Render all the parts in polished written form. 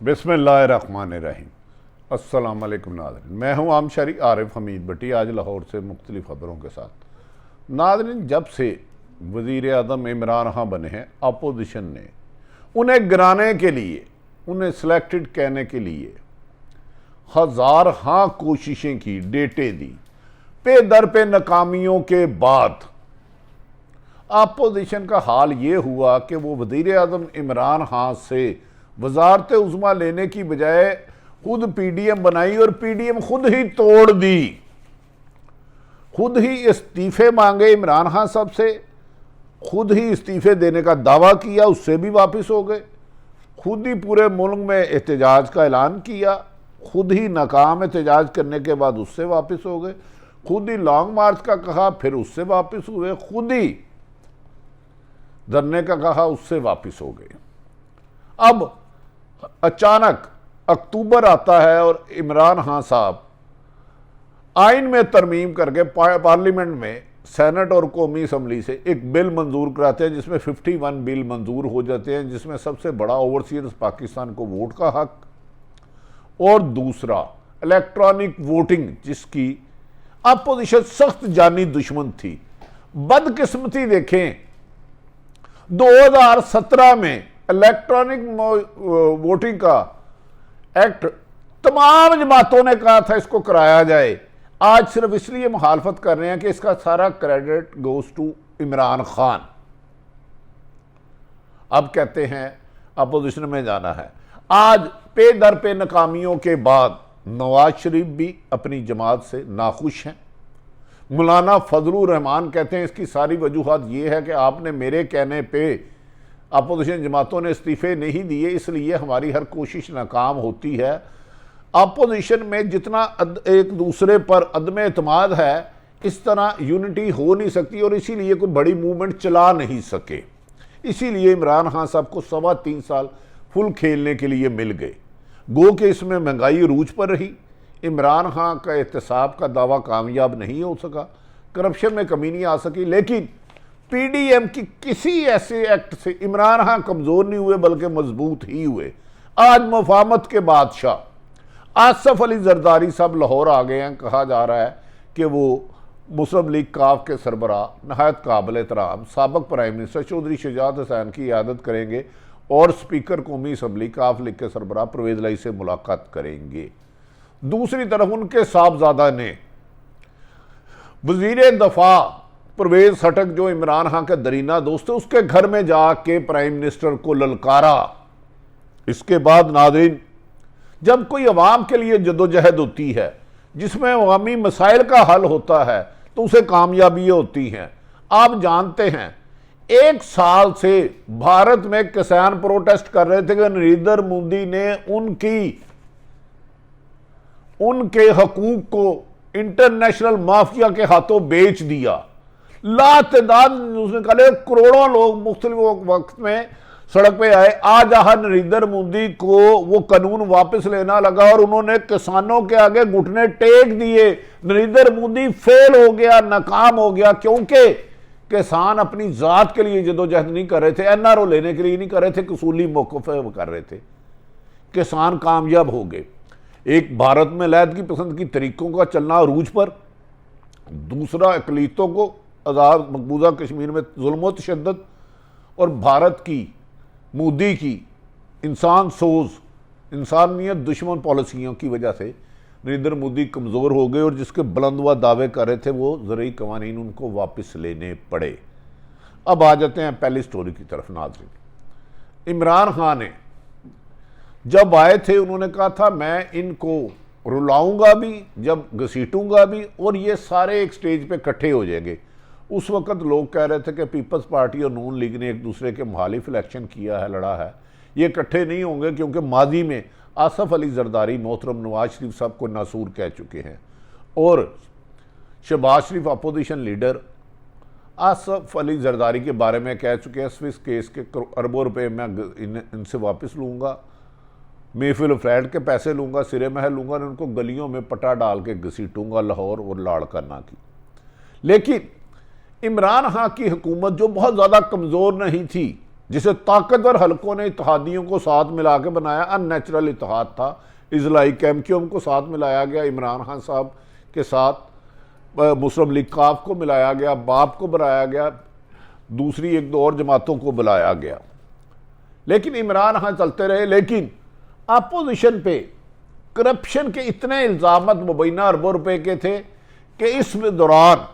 बिस्मिल्लाहिर्रहमानिर्रहीम। अस्सलाम वालेकुम नाज़रीन, मैं हूँ आम शरी आरिफ हमीद भट्टी, आज लाहौर से मुख्तलिफ ख़बरों के साथ। नाज़रीन, जब से वज़ीर आज़म इमरान खान बने हैं, अपोजिशन ने उन्हें गिराने के लिए, उन्हें सिलेक्टेड कहने के लिए हज़ार हाँ कोशिशें की, डेटे दी। पे दर पे नाकामियों के बाद अपोजिशन का हाल ये हुआ कि वो वज़ीर आज़म इमरान खान से वज़ारत उज़्मा लेने की बजाय खुद पीडीएम बनाई और पीडीएम खुद ही तोड़ दी। खुद ही इस्तीफ़े मांगे इमरान खान साहब से, खुद ही इस्तीफ़े देने का दावा किया, उससे भी वापस हो गए। खुद ही पूरे मुल्क में एहतजाज का ऐलान किया, खुद ही नाकाम एहतजाज करने के बाद उससे वापस हो गए। खुद ही लॉन्ग मार्च का कहा, फिर उससे वापस हुए। खुद ही धरने का कहा, उससे वापस हो गए। अब अचानक अक्टूबर आता है और इमरान खान साहब आइन में तरमीम करके पार्लियामेंट में सेनेट और कौमी असम्बली से एक बिल मंजूर कराते हैं, जिसमें 51 बिल मंजूर हो जाते हैं, जिसमें सबसे बड़ा ओवरसीज पाकिस्तान को वोट का हक और दूसरा इलेक्ट्रॉनिक वोटिंग, जिसकी अपोजिशन सख्त जानी दुश्मन थी। बदकिस्मती देखें, 2017 में इलेक्ट्रॉनिक वोटिंग का एक्ट तमाम जमातों ने कहा था इसको कराया जाए। आज सिर्फ इसलिए मुखालफत कर रहे हैं कि इसका सारा credit goes to Imran Khan. अब कहते हैं अपोजिशन में जाना है। आज पे दर पे नाकामियों के बाद नवाज शरीफ भी अपनी जमात से नाखुश हैं। मौलाना फजलुर रहमान कहते हैं इसकी सारी वजूहत यह है कि आपने मेरे कहने पे अपोजिशन जमातों ने इस्तीफ़े नहीं दिए, इसलिए हमारी हर कोशिश नाकाम होती है। अपोजिशन में जितना एक दूसरे पर अदम एतमाद है, इस तरह यूनिटी हो नहीं सकती और इसीलिए कोई बड़ी मूवमेंट चला नहीं सके। इसीलिए इमरान खान साहब को 3.25 साल फुल खेलने के लिए मिल गए। गो कि इसमें महंगाई अरूज पर रही, इमरान खान का एहतसाब का दावा कामयाब नहीं हो सका, करप्शन में कमी नहीं आ सकी। लेकिन पीडीएम की किसी ऐसे एक्ट से इमरान खान कमज़ोर नहीं हुए, बल्कि मजबूत ही हुए। आज मुफाहमत के बादशाह आसफ अली जरदारी साहब लाहौर आ गए हैं। कहा जा रहा है कि वो मुस्लिम लीग काफ के सरबराह नहायत काबिल एहतराम साबिक प्राइम मिनिस्टर चौधरी शुजात हुसैन की इयादत करेंगे और स्पीकर कौमी असम्बली काफ लीग के सरबराह परवेज़ लाई से मुलाकात करेंगे। दूसरी तरफ उनके साहबजादा ने वजीर दफा परवेज खटक, जो इमरान खान का दरीना दोस्त है, उसके घर में जाके प्राइम मिनिस्टर को ललकारा। इसके बाद नाज़रीन, जब कोई अवाम के लिए जदोजहद होती है, जिसमें अवामी मसाइल का हल होता है, तो उसे कामयाबियाँ होती हैं। आप जानते हैं 1 साल से भारत में किसान प्रोटेस्ट कर रहे थे कि नरेंद्र मोदी ने उनके हकूक को इंटरनेशनल माफिया के हाथों बेच दिया। लातादाद उसने कहा करोड़ों लोग मुख्तलिफ वक्त में सड़क पे आए। आज नरेंद्र मोदी को वो कानून वापस लेना लगा और उन्होंने किसानों के आगे घुटने टेक दिए। नरेंद्र मोदी फेल हो गया, नाकाम हो गया, क्योंकि किसान अपनी जात के लिए जदोजहद नहीं कर रहे थे, एनआरओ लेने के लिए नहीं कर रहे थे, कसूली मौक़िफ़ कर रहे थे। किसान कामयाब हो गए। एक भारत में लैद की पसंद की तरीकों का चलना अरूज पर, दूसरा अक़लियतों को आज़ाद मकबूजा कश्मीर में जुल्म तशद्दुद, और भारत की मोदी की इंसान सोज, इंसानियत दुश्मन पॉलिसियों की वजह से नरेंद्र मोदी कमज़ोर हो गए और जिसके बुलंद हुआ दावे कर रहे थे वो ज़रूरी कवानीन उनको वापस लेने पड़े। अब आ जाते हैं पहली स्टोरी की तरफ। नाज़रीन, इमरान खान ने जब आए थे उन्होंने कहा था मैं इनको रुलाऊंगा भी, जब घसीटूंगा भी, और ये सारे एक स्टेज पे इकट्ठे हो जाएंगे। उस वक़्त लोग कह रहे थे कि पीपल्स पार्टी और नून लीग ने एक दूसरे के मुखालिफ इलेक्शन किया है, लड़ा है, ये इकट्ठे नहीं होंगे, क्योंकि माजी में आसफ अली जरदारी मोहतरम नवाज शरीफ साहब को नासूर कह चुके हैं और शहबाज शरीफ अपोजिशन लीडर आसफ अली जरदारी के बारे में कह चुके हैं स्विस केस के अरबों रुपए मैं इनसे वापस लूँगा, महफिल फ्लैट के पैसे लूँगा, सिरे महल लूँगा और उनको गलियों में पटा डाल के घसीटूँगा लाहौर और लाड़काना की। लेकिन इमरान खान की हुकूमत जो बहुत ज़्यादा कमज़ोर नहीं थी, जिसे ताकतवर हलकों ने इत्तेहादियों को साथ मिला के बनाया, अननेचुरल इत्तेहाद था। इजलाई कैमक्यूम को साथ मिलाया गया, इमरान खान साहब के साथ मुस्लिम लीग काफ को मिलाया गया, बाप को बनाया गया, दूसरी एक दो और जमातों को बुलाया गया, लेकिन इमरान खान चलते रहे। लेकिन अपोजिशन पे करप्शन के इतने इल्जाम मुबैना अरबों रुपए के थे कि इस दौरान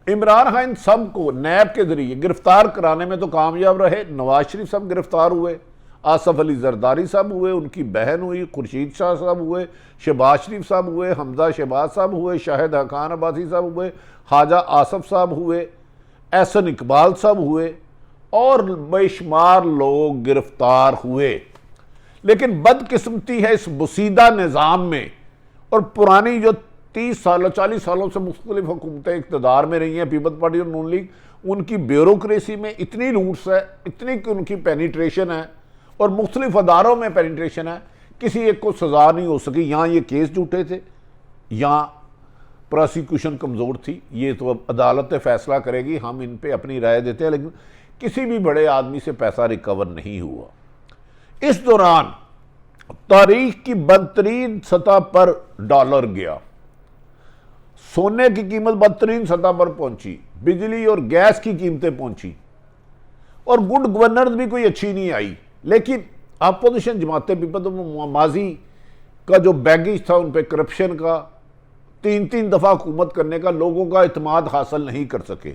इमरान खान सब को नैब के जरिए गिरफ्तार कराने में तो कामयाब रहे। नवाज शरीफ साहब गिरफ्तार हुए, आसफ अली जरदारी साहब हुए, उनकी बहन हुई, खुर्शीद शाह साहब हुए, शहबाज शरीफ साहब हुए, हमजा शहबाज साहब हुए, शाहिद हकान अब्बासी साहब हुए, ख्वाजा आसफ साहब हुए, एहसन इकबाल साहब हुए और बेशुमार लोग गिरफ्तार हुए। लेकिन बदकिस्मती है इस बुसीदा निज़ाम में, और पुरानी जो 30 साल 40 सालों से मुख्तलिफ हुकूमतें इक़्तिदार में रही हैं, पीपल्स पार्टी और नून लीग, उनकी ब्यूरोक्रेसी में इतनी रूट्स है, इतनी उनकी पेनिट्रेशन है और मुख्तलिफ अदारों में पेनिट्रेशन है, किसी एक को सज़ा नहीं हो सकी। यहाँ ये केस झूठे थे, यहाँ प्रोसिक्यूशन कमज़ोर थी, ये तो अब अदालत फैसला करेगी, हम इन पे अपनी राय देते हैं। लेकिन किसी भी बड़े आदमी से पैसा रिकवर नहीं हुआ। इस दौरान तारीख की बदतरीन सतह पर डॉलर गया, सोने की कीमत बदतरीन सतह पर पहुंची, बिजली और गैस की कीमतें पहुंची, और गुड गवर्नेंस भी कोई अच्छी नहीं आई। लेकिन अपोजिशन जमातें भी माजी का जो बैगेज था उन पर करप्शन का, 3-3 दफ़ा हुकूमत करने का, लोगों का इत्मीनान हासिल नहीं कर सके।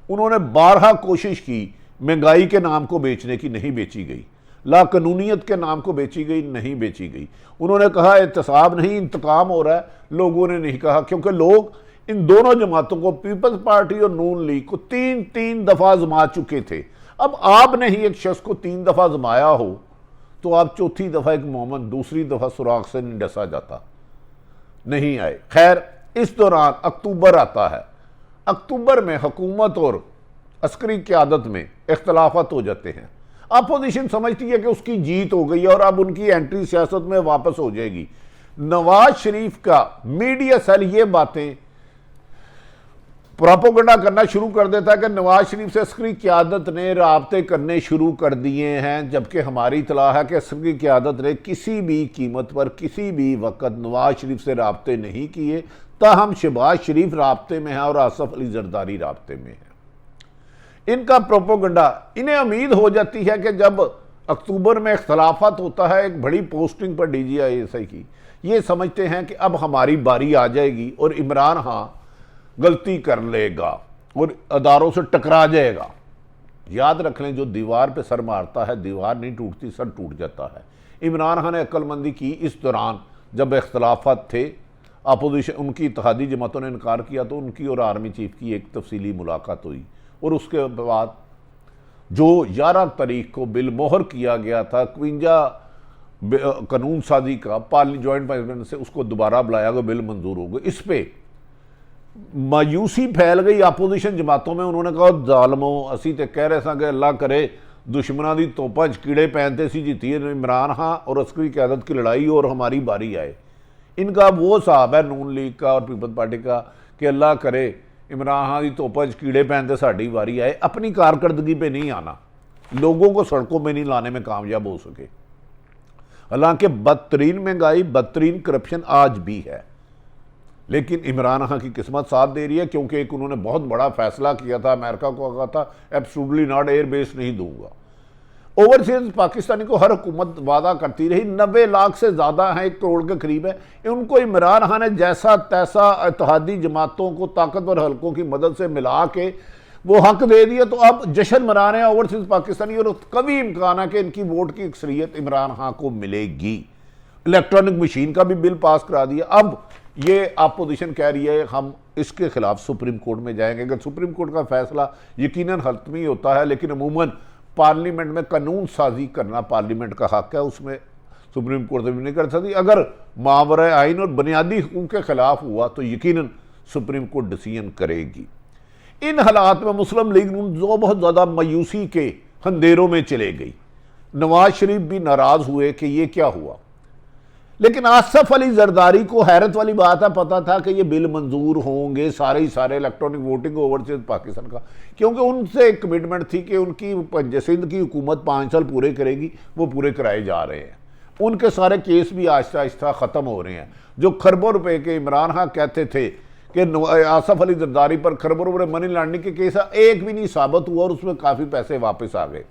उन्होंने 12 कोशिश की, महंगाई के नाम को बेचने की, नहीं बेची गई। लाकानूनियत के नाम को बेची गई, नहीं बेची गई। उन्होंने कहा एहतसाब नहीं, इंतकाम हो रहा है, लोगों ने नहीं कहा, क्योंकि लोग इन दोनों जमातों को, पीपल्स पार्टी और नून लीग को 3-3 दफ़ा आजमा चुके थे। अब आपने ही एक शख्स को 3 दफ़ा आजमाया हो तो आप चौथी दफ़ा एक मोमन दूसरी दफ़ा सुराख से नहीं डसा जाता, नहीं आए। खैर, इस दौरान अक्टूबर आता है। अक्टूबर में हुकूमत और अस्करी क़यादत में इख्तलाफात हो जाते हैं। अपोजिशन समझती है कि उसकी जीत हो गई है और अब उनकी एंट्री सियासत में वापस हो जाएगी। नवाज शरीफ का मीडिया सेल ये बातें प्रोपेगेंडा करना शुरू कर देता है कि नवाज शरीफ से अस्करी क़यादत ने राब्ते करने शुरू कर दिए हैं, जबकि हमारी इतला है कि अस्करी क़यादत ने किसी भी कीमत पर किसी भी वक्त नवाज शरीफ से राब्ते नहीं किए। ताहम शहबाज शरीफ राब्ते में है और आसफ अली जरदारी राब्ते में है। इनका प्रोपेगेंडा, इन्हें उम्मीद हो जाती है कि जब अक्टूबर में इख्तलाफात होता है एक बड़ी पोस्टिंग पर DGI की, ये समझते हैं कि अब हमारी बारी आ जाएगी और इमरान खान गलती कर लेगा और अदारों से टकरा जाएगा। याद रख लें, जो दीवार पे सर मारता है दीवार नहीं टूटती, सर टूट जाता है। इमरान खान ने अक्लमंदी की इस दौरान जब इख्तलाफात थे, अपोजिशन उनकी इत्तेहादी जमातों ने इनकार किया, तो उनकी और आर्मी चीफ की एक तफसीली मुलाकात हुई और उसके बाद जो 11 तारीख को बिल मोहर किया गया था 52 कानून साजी का जॉइंट पार्लियामेंट से, उसको दोबारा बुलाया गया, बिल मंजूर हो गया। इस पे मायूसी फैल गई अपोजिशन जमातों में। उन्होंने कहा जालमो, असी तो कह रहे कि अल्लाह करे दुश्मनों की तोपा च कीड़े पहनते सी जीती इमरान खान और अस्करी क़यादत की लड़ाई और हमारी बारी आए। इनका वो हिसाब है नून लीग का और पीपल्स पार्टी का कि अल्लाह करे इमरान खान की तोपा च कीड़े पहनते साड़ी बारी आए। अपनी कारकर्दगी पे नहीं आना, लोगों को सड़कों में नहीं लाने में कामयाब हो सके। हालांकि बदतरीन महंगाई, बदतरीन करप्शन आज भी है, लेकिन इमरान खान की किस्मत साथ दे रही है, क्योंकि एक उन्होंने बहुत बड़ा फैसला किया था, अमेरिका को कहा था एब्सोल्युटली नॉट, एयर बेस नहीं दूंगा। ओवरसीज पाकिस्तानी को हर हुकूमत वादा करती रही, 90 लाख से ज़्यादा है, 1 करोड़ के करीब है। उनको इमरान खान ने जैसा तैसा इत्तेहादी जमातों को ताकतवर हलकों की मदद से मिला के वो हक दे दिया। तो अब जश्न मना रहे हैं ओवरसीज पाकिस्तानी, और कभी इम्कान है कि इनकी वोट की अक्सरियत इमरान खान को मिलेगी। इलेक्ट्रॉनिक मशीन का भी बिल पास करा दिया। अब ये अपोजिशन कह रही है हम इसके खिलाफ सुप्रीम कोर्ट में जाएंगे। अगर सुप्रीम कोर्ट का फैसला यकीनन हतमी होता है, लेकिन अमूमन पार्लियामेंट में कानून साजी करना पार्लियामेंट का हक है, उसमें सुप्रीम कोर्ट से भी नहीं कर सकती। अगर मावरा आइन और बुनियादी हुकूक के खिलाफ हुआ तो यकीनन सुप्रीम कोर्ट डिसीजन करेगी। इन हालात में मुस्लिम लीग जो बहुत ज़्यादा मायूसी के अंधेरों में चले गई। नवाज शरीफ भी नाराज़ हुए कि ये क्या हुआ, लेकिन आसफ अली जरदारी को हैरत वाली बात है, पता था कि ये बिल मंजूर होंगे सारे ही सारे इलेक्ट्रॉनिक वोटिंग ओवरसीज पाकिस्तान का, क्योंकि उनसे एक कमिटमेंट थी कि उनकी सिंध की हुकूमत 5 साल पूरे करेगी, वो पूरे कराए जा रहे हैं। उनके सारे केस भी आहिस्ता आहिस्ता ख़त्म हो रहे हैं। जो खरबों रुपए के इमरान खान कहते थे कि आसफ अली जरदारी पर खरबों रुपए मनी लॉन्ड्रिंग के केस एक भी नहीं साबित हुआ और उसमें काफ़ी पैसे वापस आ गए।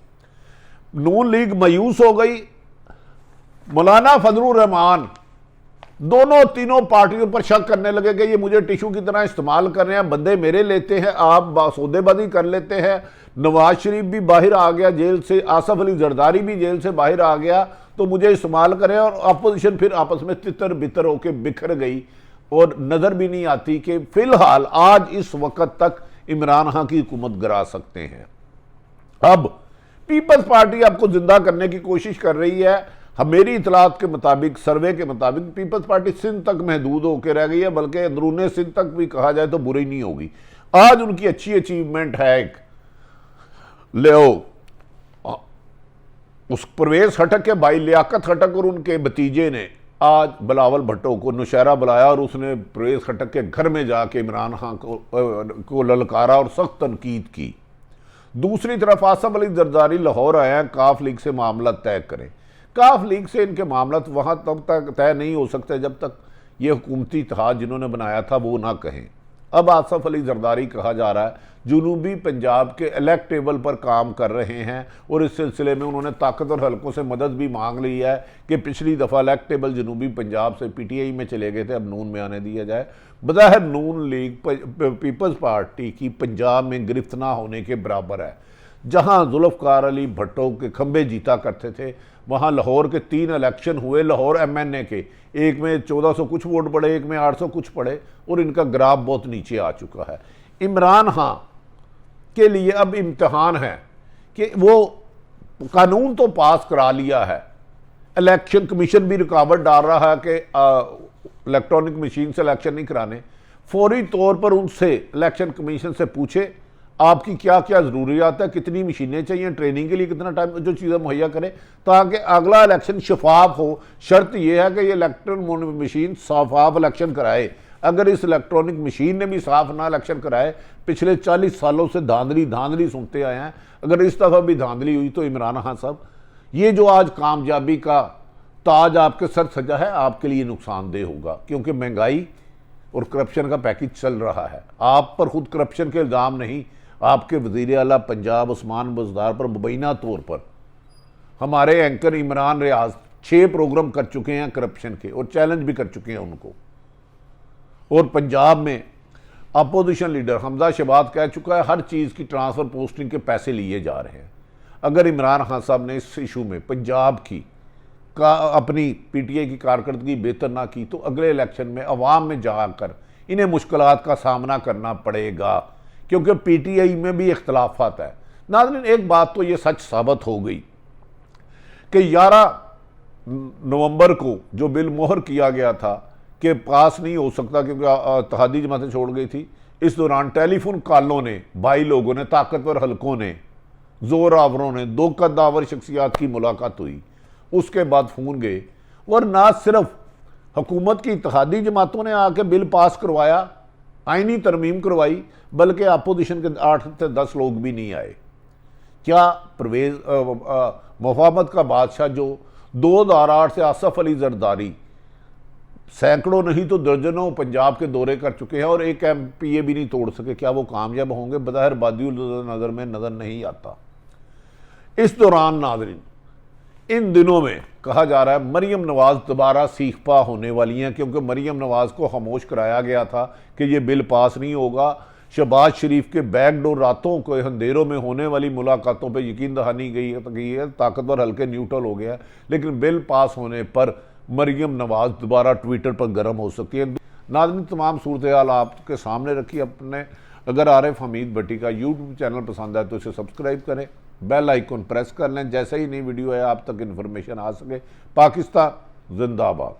नून लीग मायूस हो गई। मौलाना फजलुर रहमान दोनों तीनों पार्टियों पर शक करने लगे कि ये मुझे टिशू की तरह इस्तेमाल कर रहे हैं, बंदे मेरे लेते हैं, आप सौदेबाजी कर लेते हैं। नवाज शरीफ भी बाहर आ गया जेल से, आसफ अली जरदारी भी जेल से बाहर आ गया, तो मुझे इस्तेमाल करें। और अपोजिशन फिर आपस में तितर बितर होकर बिखर गई और नजर भी नहीं आती कि फिलहाल आज इस वक्त तक इमरान खान की हुकूमत गिरा सकते हैं। अब पीपल्स पार्टी आपको जिंदा करने की कोशिश कर रही है। मेरी इतलात के मुताबिक, सर्वे के मुताबिक पीपल्स पार्टी सिंध तक महदूद होकर रह गई है, बल्कि अंदरूने सिंध तक भी कहा जाए तो बुरी नहीं होगी। आज उनकी अच्छी अचीवमेंट है एक ले उस परवेज खटक के भाई लियाकत खटक और उनके भतीजे ने आज बिलावल भुट्टो को नौशहरा बुलाया और उसने परवेज खटक के घर में जाके इमरान खान को ललकारा और सख्त तनकीद की। दूसरी तरफ आसफ अली जरदारी लाहौर आए हैं काफ लीग से मामला तय करें। काफ लीग से इनके मामला वहां तब तक तय नहीं हो सकते जब तक ये हुकूमती इत्तेहाद जिन्होंने बनाया था वो ना कहें। अब आसफ अली जरदारी कहा जा रहा है जुनूबी पंजाब के इलेक्टेबल पर काम कर रहे हैं और इस सिलसिले में उन्होंने ताकतवर हलकों से मदद भी मांग ली है कि पिछली दफ़ा इलेक्टेबल जनूबी पंजाब से पीटीआई में चले गए थे, अब नून में आने दिया जाए। बज़ाहिर नून लीग पीपल्स पार्टी की पंजाब में गिरफ्त ना होने के बराबर है। जहां जुल्फ़कार अली भट्टो के खंबे जीता करते थे, वहां लाहौर के 3 इलेक्शन हुए लाहौर एमएनए के, एक में 1400 कुछ वोट पड़े, एक में 800 कुछ पड़े और इनका ग्राफ बहुत नीचे आ चुका है। इमरान खान के लिए अब इम्तिहान है कि वो कानून तो पास करा लिया है, इलेक्शन कमीशन भी रुकावट डाल रहा है कि इलेक्ट्रॉनिक मशीन से इलेक्शन नहीं कराने। फौरी तौर पर उनसे इलेक्शन कमीशन से पूछे आपकी क्या क्या ज़रूरियात है, कितनी मशीनें चाहिए, ट्रेनिंग के लिए कितना टाइम, जो चीज़ें मुहैया करें ताकि अगला इलेक्शन शफाफ हो। शर्त यह है कि ये इलेक्ट्रॉनिक मशीन शफाफ इलेक्शन कराए। अगर इस इलेक्ट्रॉनिक मशीन ने भी साफ ना इलेक्शन कराए, पिछले 40 सालों से धांधली सुनते आए हैं, अगर इस दफ़ा भी धांधली हुई तो इमरान खान साहब ये जो आज कामयाबी का ताज आपके सर सजा है आपके लिए नुकसानदेह होगा, क्योंकि महंगाई और करप्शन का पैकेज चल रहा है। आप पर खुद करप्शन के इल्ज़ाम नहीं, आपके वज़ीर आला पंजाब उस्मान बुज़दार पर मुबैना तौर पर हमारे एंकर इमरान रियाज 6 प्रोग्राम कर चुके हैं करप्शन के और चैलेंज भी कर चुके हैं उनको। और पंजाब में अपोजिशन लीडर हमजा शहबाज कह चुका है हर चीज़ की ट्रांसफ़र पोस्टिंग के पैसे लिए जा रहे हैं। अगर इमरान खान साहब ने इस इशू में पंजाब की अपनी पीटीआई की कारकर्दगी बेहतर ना की तो अगले इलेक्शन में अवाम में जाकर इन्हें मुश्किलात का सामना करना पड़ेगा, क्योंकि पीटीआई में भी इख्तलाफात है। नाज़रीन, एक बात तो ये सच साबित हो गई कि 11 नवंबर को जो बिल मोहर किया गया था कि पास नहीं हो सकता क्योंकि इत्तेहादी जमातें छोड़ गई थी, इस दौरान टेलीफोन कॉलों ने, भाई लोगों ने, ताकतवर हलकों ने, जोर आवरों ने, 2 कद्दावर शख्सियात की मुलाकात हुई, उसके बाद फ़ोन गए और ना सिर्फ हुकूमत की इत्तेहादी जमातों ने आके बिल पास करवाया, आइनी तरमीम करवाई, बल्कि अपोजिशन के 8 से 10 लोग भी नहीं आए। क्या परवेज मुफाहमत का बादशाह जो 2008 से आसफ अली जरदारी सैकड़ों नहीं तो दर्जनों पंजाब के दौरे कर चुके हैं और एक एमपीए भी नहीं तोड़ सके, क्या वो कामयाब होंगे? बज़ाहिर बादियुल नज़र में नज़र नहीं आता। इस दौरान नाज़रीन, इन दिनों में कहा जा रहा है मरियम नवाज़ दोबारा सीखपा होने वाली हैं, क्योंकि मरियम नवाज़ को खामोश कराया गया था कि ये बिल पास नहीं होगा। शहबाज शरीफ के बैकडोर रातों के अंधेरों में होने वाली मुलाकातों पे यकीन दहानी गई है, ताकतवर हल्के न्यूट्रल हो गया, लेकिन बिल पास होने पर मरियम नवाज़ दोबारा ट्विटर पर गर्म हो सकती है। नाज़रीन, तमाम सूरत हाल आपके सामने रखी अपने। अगर आरिफ हमीद भट्टी का यूट्यूब चैनल पसंद आए तो इसे सब्सक्राइब करें, बेल आइकन प्रेस कर लें, जैसे ही नई वीडियो है आप तक इन्फॉर्मेशन आ सके। पाकिस्तान जिंदाबाद।